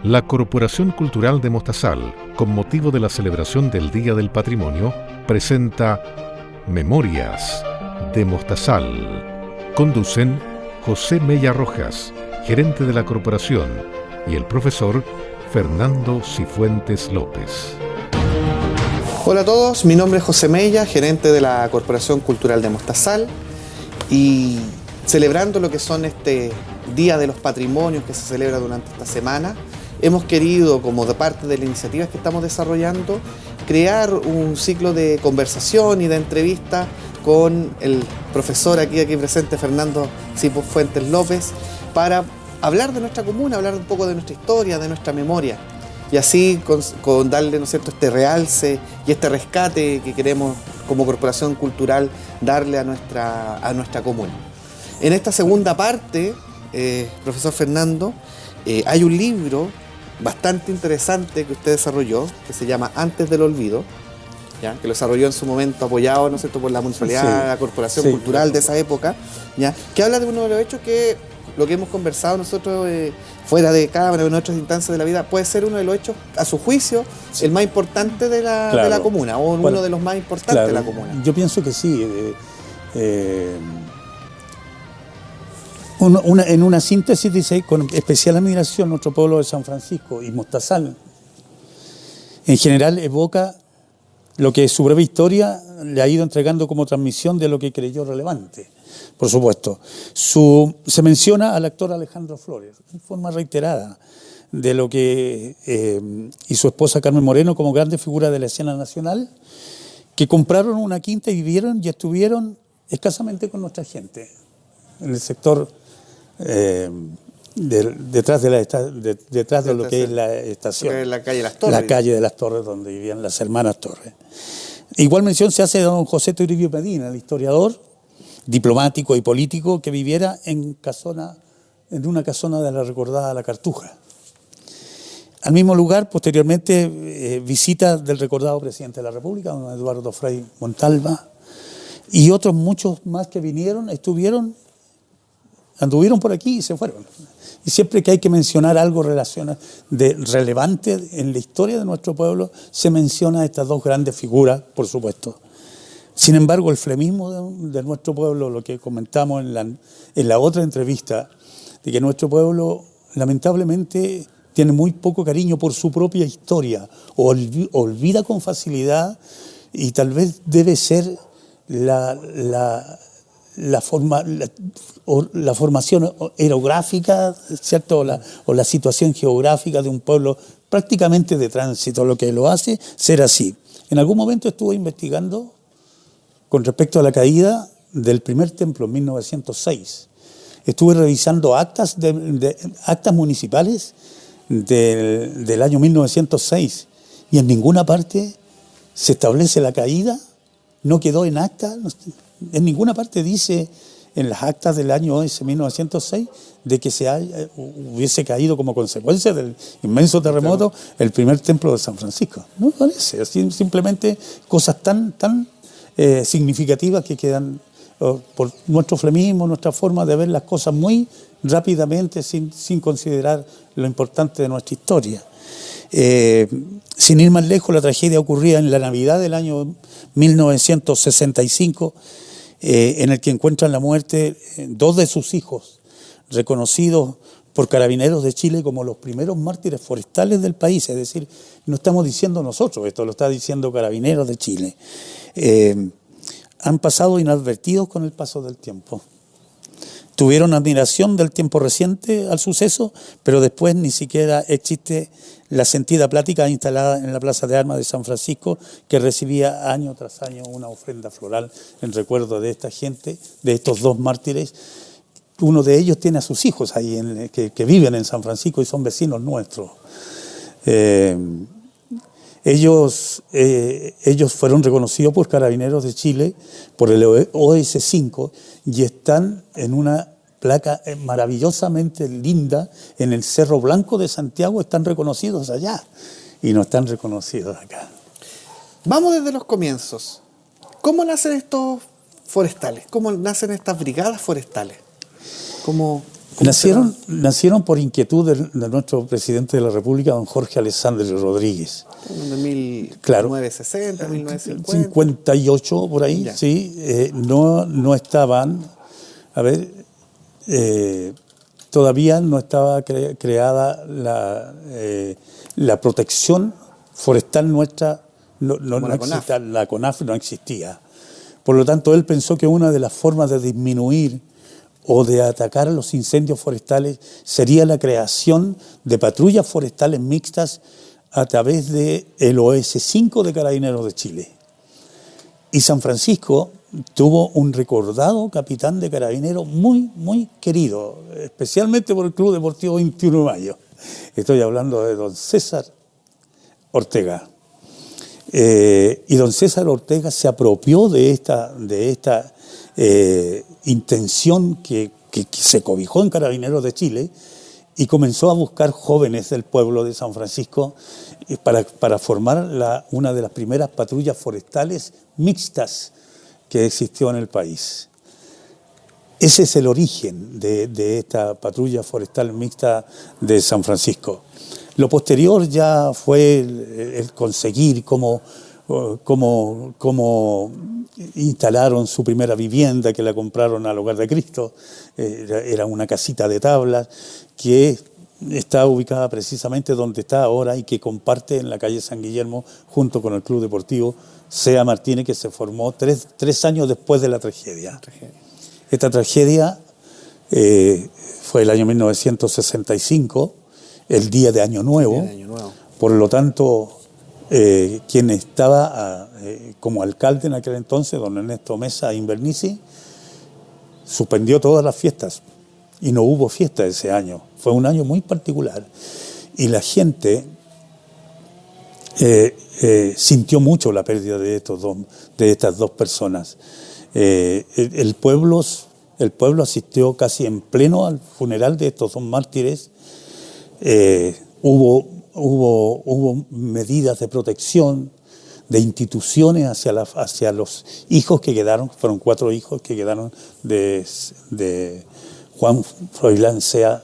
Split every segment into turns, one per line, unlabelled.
La Corporación Cultural de Mostazal, con motivo de la celebración del Día del Patrimonio, presenta Memorias de Mostazal. Conducen José Mella Rojas, gerente de la corporación, y el profesor Fernando Cifuentes López.
Hola a todos, mi nombre es José Mella, gerente de la Corporación Cultural de Mostazal, y celebrando lo que son este Día de los Patrimonios que se celebra durante esta semana, hemos querido, como de parte de las iniciativas que estamos desarrollando, crear un ciclo de conversación y de entrevista con el profesor aquí presente, Fernando Cifuentes López, para hablar de nuestra comuna, hablar un poco de nuestra historia, de nuestra memoria, y así con darle, ¿no es cierto?, este realce y este rescate que queremos como corporación cultural darle a nuestra comuna. En esta segunda parte, profesor Fernando, hay un libro bastante interesante que usted desarrolló, que se llama Antes del Olvido, ¿ya? Que lo desarrolló en su momento apoyado, ¿no es cierto?, por la municipalidad, sí, la corporación cultural de esa época, ¿ya? Que habla de uno de los hechos que, lo que hemos conversado nosotros fuera de cámara, en otras instancias de la vida, puede ser uno de los hechos, a su juicio, el más importante de la comuna, o uno de los más importantes de la comuna.
Yo pienso que sí. En una síntesis dice, con especial admiración, nuestro pueblo de San Francisco y Mostazal, en general evoca lo que su breve historia le ha ido entregando como transmisión de lo que creyó relevante. Por supuesto, se menciona al actor Alejandro Flores, en forma reiterada, de lo que y su esposa Carmen Moreno como grandes figuras de la escena nacional, que compraron una quinta y vivieron y estuvieron escasamente con nuestra gente, en el sector detrás de lo que es la estación.
La calle de las Torres.
La calle de las Torres, donde vivían las hermanas Torres. Igual mención se hace de don José Toribio Medina, el historiador, diplomático y político, que viviera en una casona de la recordada La Cartuja. Al mismo lugar, posteriormente, visita del recordado presidente de la República, don Eduardo Frei Montalva, y otros muchos más que vinieron, anduvieron por aquí y se fueron. Y siempre que hay que mencionar algo relevante en la historia de nuestro pueblo, se menciona a estas dos grandes figuras, por supuesto. Sin embargo, el flemismo de nuestro pueblo, lo que comentamos en la otra entrevista, de que nuestro pueblo lamentablemente tiene muy poco cariño por su propia historia, o olvida con facilidad, y tal vez debe ser la formación orográfica, ¿cierto? o la situación geográfica de un pueblo prácticamente de tránsito, lo que lo hace ser así. En algún momento estuve investigando con respecto a la caída del primer templo en 1906. Estuve revisando actas municipales del año 1906 y en ninguna parte se establece la caída, no quedó en acta. En ninguna parte dice en las actas del año ese 1906 de que hubiese caído como consecuencia del inmenso terremoto el primer templo de San Francisco. No parece, simplemente cosas tan significativas que quedan por nuestro flemismo, nuestra forma de ver las cosas muy rápidamente sin considerar lo importante de nuestra historia. Sin ir más lejos, la tragedia ocurría en la Navidad del año 1965, en el que encuentran la muerte dos de sus hijos, reconocidos por Carabineros de Chile como los primeros mártires forestales del país. Es decir, no estamos diciendo nosotros, esto lo está diciendo Carabineros de Chile. Han pasado inadvertidos con el paso del tiempo. Tuvieron admiración del tiempo reciente al suceso, pero después ni siquiera existe la sentida plática instalada en la Plaza de Armas de San Francisco, que recibía año tras año una ofrenda floral en recuerdo de esta gente, de estos dos mártires. Uno de ellos tiene a sus hijos ahí, que viven en San Francisco y son vecinos nuestros. Ellos fueron reconocidos por Carabineros de Chile, por el OS5, y están en una placa maravillosamente linda en el Cerro Blanco de Santiago. Están reconocidos allá y no están reconocidos acá.
Vamos desde los comienzos. ¿Cómo nacen estos forestales? ¿Cómo nacen estas brigadas forestales?
Nacieron por inquietud de nuestro presidente de la República, don Jorge Alessandri Rodríguez.
En 1960, 1950.
58, por ahí,
Ya.
sí. No estaban, todavía no estaba creada la protección forestal nuestra, no
la
existía, la CONAF no existía. Por lo tanto, él pensó que una de las formas de disminuir o de atacar a los incendios forestales sería la creación de patrullas forestales mixtas a través del OS-5 de Carabineros de Chile. Y San Francisco tuvo un recordado capitán de carabineros muy, muy querido, especialmente por el Club Deportivo 21 de Mayo. Estoy hablando de don César Ortega. Y don César Ortega se apropió de esta intención que se cobijó en Carabineros de Chile y comenzó a buscar jóvenes del pueblo de San Francisco para formar una de las primeras patrullas forestales mixtas que existió en el país. Ese es el origen de esta patrulla forestal mixta de San Francisco. Lo posterior ya fue el conseguir cómo instalaron su primera vivienda, que la compraron al Hogar de Cristo. Era una casita de tablas que está ubicada precisamente donde está ahora y que comparte en la calle San Guillermo junto con el Club Deportivo Sea Martínez, que se formó tres años después de la tragedia. Esta tragedia fue el año 1965, el día de Año Nuevo. Por lo tanto, quien estaba como alcalde en aquel entonces, don Ernesto Mesa Invernici, suspendió todas las fiestas y no hubo fiesta ese año. Fue un año muy particular y la gente sintió mucho la pérdida de estas dos personas. El pueblo asistió casi en pleno al funeral de estos dos mártires. Hubo medidas de protección, de instituciones hacia los hijos que quedaron. Fueron 4 hijos que quedaron de Juan Froilán Sea,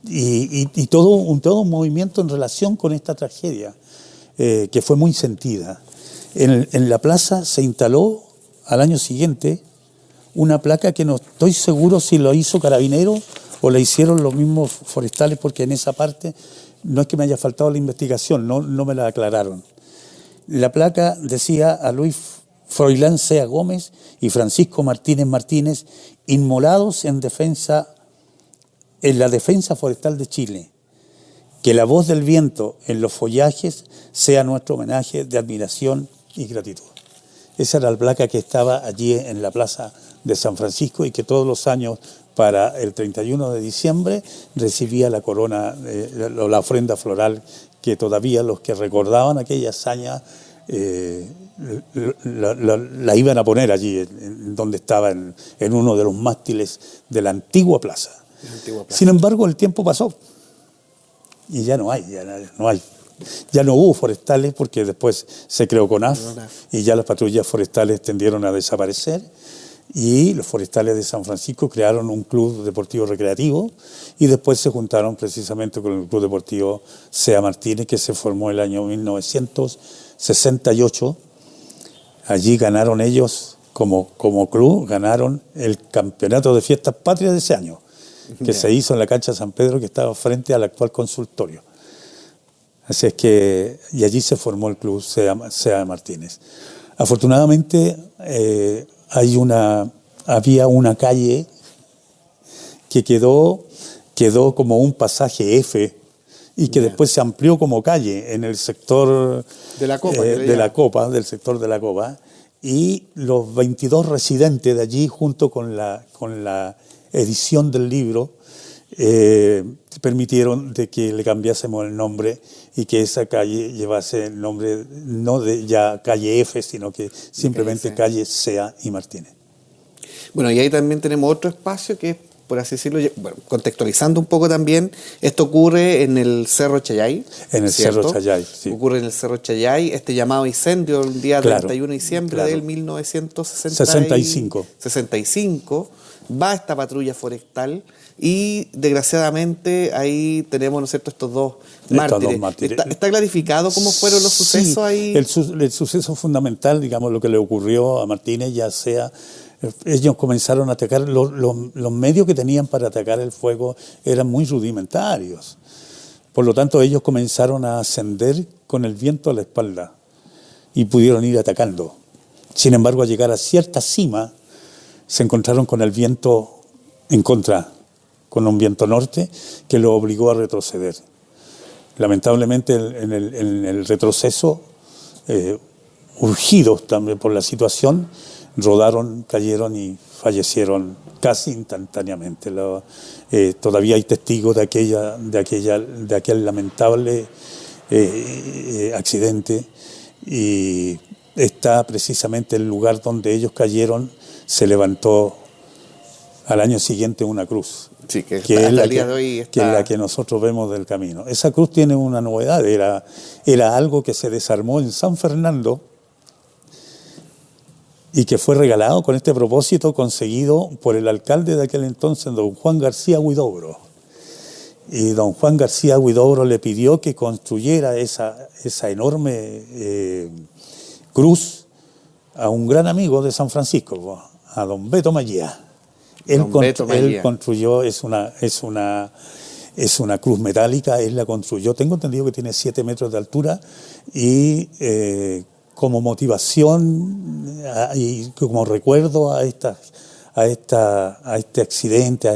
y todo un movimiento en relación con esta tragedia, que fue muy sentida. En la plaza se instaló al año siguiente una placa que no estoy seguro si lo hizo Carabineros o la hicieron los mismos forestales, porque en esa parte no es que me haya faltado la investigación, no me la aclararon. La placa decía a Luis Froilán Sea Gómez y Francisco Martínez Martínez, inmolados en la defensa forestal de Chile. Que la voz del viento en los follajes sea nuestro homenaje de admiración y gratitud. Esa era la placa que estaba allí en la plaza de San Francisco y que todos los años para el 31 de diciembre recibía la corona, la ofrenda floral, que todavía los que recordaban aquella hazaña la iban a poner allí, donde estaba, en uno de los mástiles de la antigua plaza. Sin embargo, el tiempo pasó y ya no hubo forestales, porque después se creó CONAF y ya las patrullas forestales tendieron a desaparecer. Y los forestales de San Francisco crearon un club deportivo recreativo y después se juntaron precisamente con el Club Deportivo Sea Martínez, que se formó el año 1968. Allí ganaron ellos, como club, ganaron el campeonato de fiestas patrias de ese año, que se hizo en la cancha San Pedro, que estaba frente al actual consultorio. Así es que, y allí se formó el Club Sea Martínez. Afortunadamente, había una calle que quedó como un pasaje F y que después se amplió como calle en el sector
de la Copa,
del sector de la Copa, y los 22 residentes de allí, junto con la edición del libro, permitieron de que le cambiásemos el nombre y que esa calle llevase el nombre no de ya calle F, sino que simplemente calle Sea y Martínez.
Bueno, y ahí también tenemos otro espacio que es, por así decirlo, bueno, contextualizando un poco también, esto ocurre en el Cerro Chayay.
En el
¿cierto?
Cerro Chayay, sí.
Ocurre en el Cerro Chayay, este llamado incendio el día 31 de diciembre del 1965. va esta patrulla forestal y desgraciadamente ahí tenemos, ¿no es cierto?, estos dos mártires. ¿Está clarificado cómo fueron los sucesos ahí?
El suceso fundamental, digamos, lo que le ocurrió a Martínez, ya sea, ellos comenzaron a atacar, los medios que tenían para atacar el fuego eran muy rudimentarios. Por lo tanto, ellos comenzaron a ascender con el viento a la espalda y pudieron ir atacando. Sin embargo, al llegar a cierta cima, se encontraron con el viento en contra, con un viento norte que lo obligó a retroceder. Lamentablemente, en el retroceso, urgidos también por la situación, rodaron, cayeron y fallecieron casi instantáneamente. Todavía hay testigos de aquel lamentable accidente, y está precisamente el lugar donde ellos cayeron. Se levantó al año siguiente una cruz,
sí, que
es la que nosotros vemos del camino. Esa cruz tiene una novedad, era algo que se desarmó en San Fernando y que fue regalado con este propósito, conseguido por el alcalde de aquel entonces, don Juan García Huidobro. Y don Juan García Huidobro le pidió que construyera esa enorme cruz a un gran amigo de San Francisco, a don Beto Magia. Él construyó, es una cruz metálica, él la construyó, tengo entendido que tiene 7 metros de altura, y como motivación y como recuerdo a este accidente,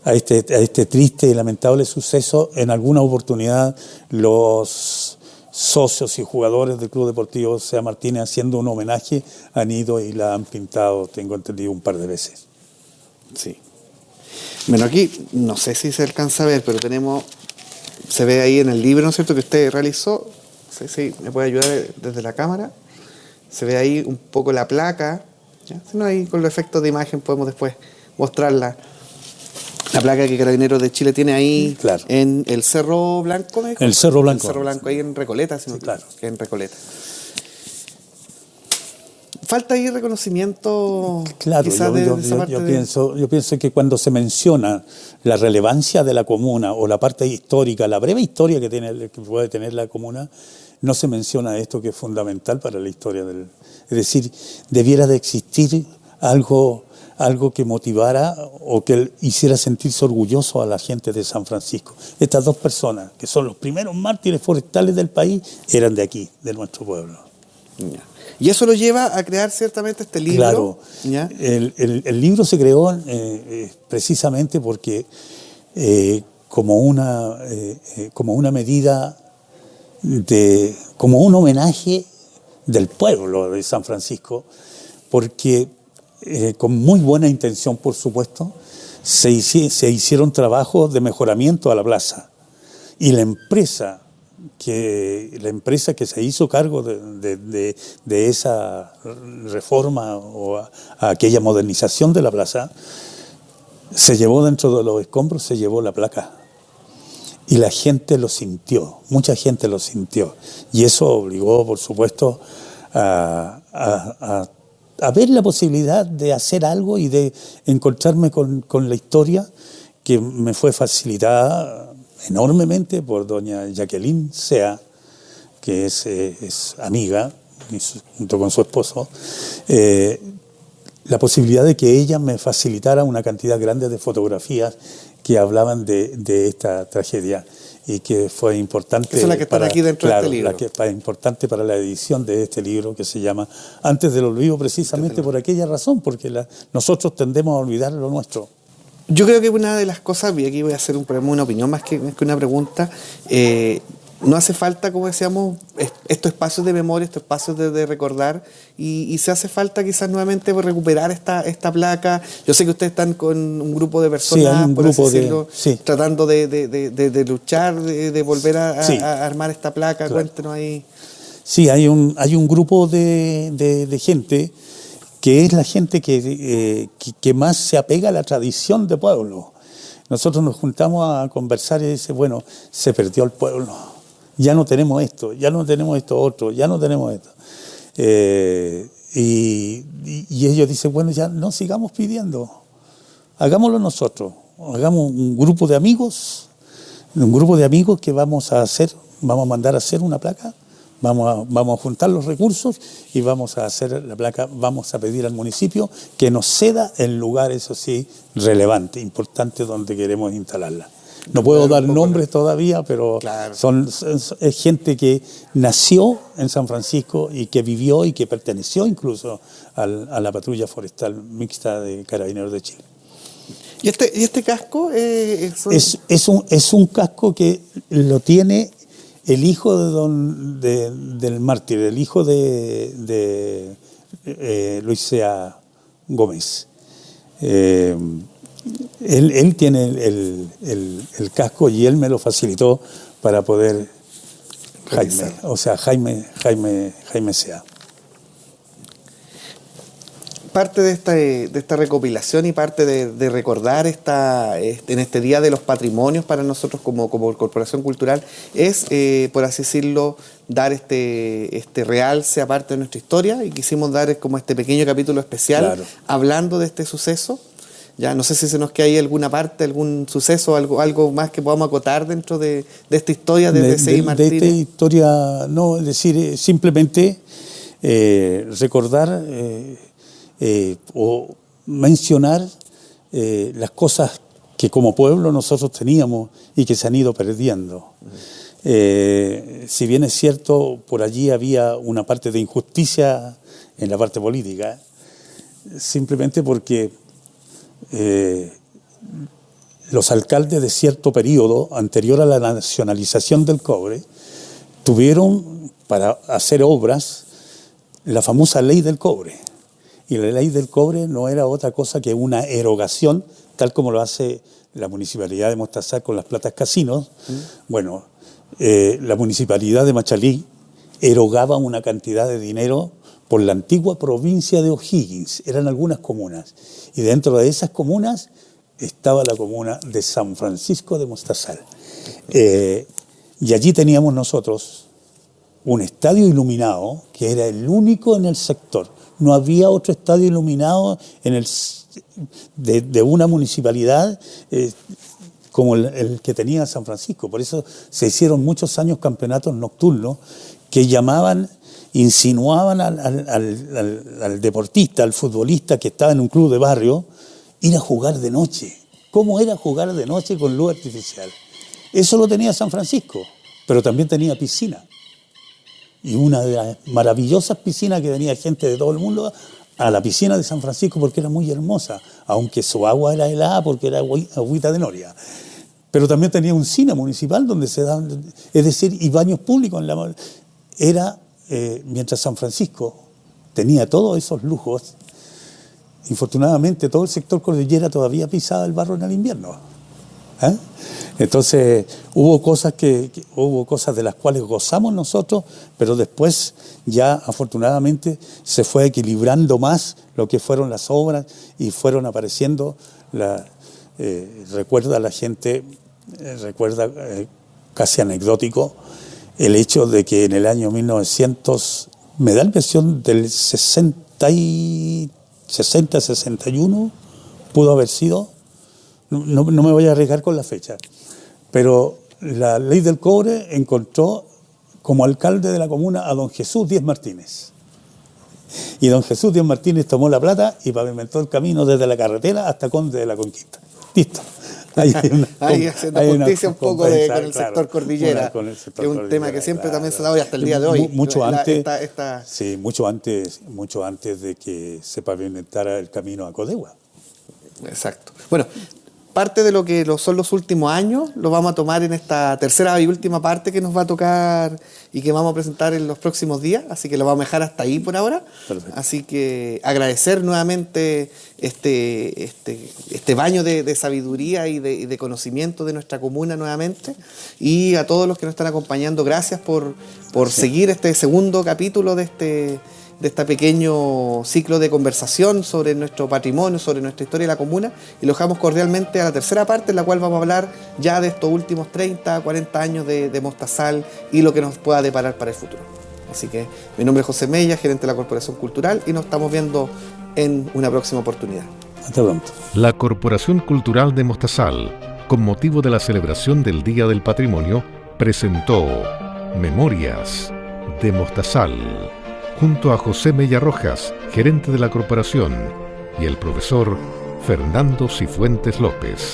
a este triste y lamentable suceso, en alguna oportunidad los socios y jugadores del Club Deportivo C.A. Martínez, haciendo un homenaje, han ido y la han pintado, tengo entendido, un par de veces.
Sí. Bueno, aquí no sé si se alcanza a ver, pero se ve ahí en el libro, ¿no es cierto?, que usted realizó. No sé si me puede ayudar desde la cámara. Se ve ahí un poco la placa, ¿ya? Si no, ahí con los efectos de imagen podemos después mostrarla. La placa que Carabineros de Chile tiene ahí, claro, en el Cerro Blanco, ¿me dijo?
El Cerro Blanco.
El Cerro Blanco, ahí en Recoleta,
sí, claro,
que en Recoleta. Falta ahí reconocimiento,
claro,
quizás de esa parte.
Yo pienso que cuando se menciona la relevancia de la comuna o la parte histórica, la breve historia que puede tener la comuna, no se menciona esto que es fundamental para la historia es decir, debiera de existir algo que motivara o que hiciera sentirse orgulloso a la gente de San Francisco. Estas dos personas, que son los primeros mártires forestales del país, eran de aquí, de nuestro pueblo.
Ya. Y eso lo lleva a crear ciertamente este libro.
Claro, ¿ya? El libro se creó precisamente porque como una medida, como un homenaje del pueblo de San Francisco, porque con muy buena intención, por supuesto, se hicieron trabajos de mejoramiento a la plaza, y la empresa que se hizo cargo de esa reforma o a aquella modernización de la plaza, se llevó dentro de los escombros, se llevó la placa. Y la gente lo sintió, mucha gente lo sintió. Y eso obligó, por supuesto, a ver la posibilidad de hacer algo y de encontrarme con la historia, que me fue facilitada enormemente por doña Jacqueline Sea, que es amiga, junto con su esposo, la posibilidad de que ella me facilitara una cantidad grande de fotografías que hablaban de esta tragedia, y que fue importante.
Esa es la que está aquí dentro, claro, de este libro.
La que fue importante para la edición de este libro, que se llama Antes del Olvido, precisamente por aquella razón, porque nosotros tendemos a olvidar lo nuestro.
Yo creo que una de las cosas, y aquí voy a hacer una opinión más que una pregunta, no hace falta, como decíamos, estos espacios de memoria, estos espacios de recordar, y se hace falta quizás nuevamente recuperar esta placa. Yo sé que ustedes están con un grupo de personas, por así decirlo, tratando de luchar, de volver a armar esta placa. Claro. Cuéntenos ahí.
Sí, hay un grupo de gente que es la gente que más se apega a la tradición de pueblo. Nosotros nos juntamos a conversar y dice, bueno, se perdió el pueblo. Ya no tenemos esto, ya no tenemos esto otro, ya no tenemos esto. y ellos dicen, bueno, ya no sigamos pidiendo, hagámoslo nosotros, hagamos un grupo de amigos que vamos a mandar a hacer una placa, vamos a juntar los recursos y vamos a hacer la placa, vamos a pedir al municipio que nos ceda el lugar, eso sí, relevante, importante, donde queremos instalarla. No puedo dar nombres todavía, pero
claro,
es gente que nació en San Francisco y que vivió y que perteneció incluso a la patrulla forestal mixta de Carabineros de Chile.
¿Y este casco?
Es un casco que lo tiene el hijo del mártir, el hijo de Luis Sea Gómez. Él tiene el casco y él me lo facilitó para poder Jaime Sea.
Parte de esta recopilación y parte de recordar en este Día de los Patrimonios para nosotros como Corporación Cultural es, por así decirlo, dar este realce aparte de nuestra historia, y quisimos dar como este pequeño capítulo especial, claro, hablando de este suceso. Ya no sé si se nos queda ahí alguna parte, algún suceso, algo más que podamos acotar dentro de esta historia de C.I. Martínez.
De esta historia, no, es decir, simplemente recordar o mencionar las cosas que como pueblo nosotros teníamos y que se han ido perdiendo. Si bien es cierto, por allí había una parte de injusticia en la parte política, simplemente porque los alcaldes de cierto periodo anterior a la nacionalización del cobre tuvieron para hacer obras la famosa ley del cobre, y la ley del cobre no era otra cosa que una erogación, tal como lo hace la municipalidad de Mostazal con las platas casinos. Bueno, la municipalidad de Machalí erogaba una cantidad de dinero por la antigua provincia de O'Higgins. Eran algunas comunas, y dentro de esas comunas estaba la comuna de San Francisco de Mostazal. Y allí teníamos nosotros un estadio iluminado que era el único en el sector. No había otro estadio iluminado de una municipalidad como el que tenía San Francisco. Por eso se hicieron muchos años campeonatos nocturnos que insinuaban al deportista, al futbolista que estaba en un club de barrio, ir a jugar de noche. ¿Cómo era jugar de noche con luz artificial? Eso lo tenía San Francisco, pero también tenía piscina. Y una de las maravillosas piscinas que venía gente de todo el mundo a la piscina de San Francisco porque era muy hermosa, aunque su agua era helada porque era agüita de noria. Pero también tenía un cine municipal donde se daban, es decir, y baños públicos. Mientras San Francisco tenía todos esos lujos, infortunadamente todo el sector cordillera todavía pisaba el barro en el invierno. Entonces hubo cosas de las cuales gozamos nosotros, pero después ya afortunadamente se fue equilibrando más lo que fueron las obras y fueron apareciendo recuerda la gente, casi anecdótico el hecho de que en el año 1900, me da la impresión del 60-61 pudo haber sido. No me voy a arriesgar con la fecha, pero la ley del cobre encontró como alcalde de la comuna a don Jesús Díez Martínez. Y don Jesús Díez Martínez tomó la plata y pavimentó el camino desde la carretera hasta Conde de la Conquista. Listo.
Ahí haciendo justicia un poco con el sector cordillera, que es un tema que siempre también se da hoy hasta el día de hoy.
Mucho antes de que se pavimentara el camino a Codegua.
Exacto. Bueno, parte de lo que son los últimos años lo vamos a tomar en esta tercera y última parte que nos va a tocar y que vamos a presentar en los próximos días, así que lo vamos a dejar hasta ahí por ahora. Perfecto. Así que agradecer nuevamente este baño de sabiduría y de conocimiento de nuestra comuna nuevamente, y a todos los que nos están acompañando, gracias por seguir este segundo capítulo de este pequeño ciclo de conversación sobre nuestro patrimonio, sobre nuestra historia de la comuna, y lo dejamos cordialmente a la tercera parte, en la cual vamos a hablar ya de estos últimos 30, 40 años de Mostazal y lo que nos pueda deparar para el futuro. Así que mi nombre es José Mella, gerente de la Corporación Cultural, y nos estamos viendo en una próxima oportunidad.
Hasta pronto.
La Corporación Cultural de Mostazal, con motivo de la celebración del Día del Patrimonio, presentó Memorias de Mostazal, junto a José Mella Rojas, gerente de la corporación, y el profesor Fernando Cifuentes López.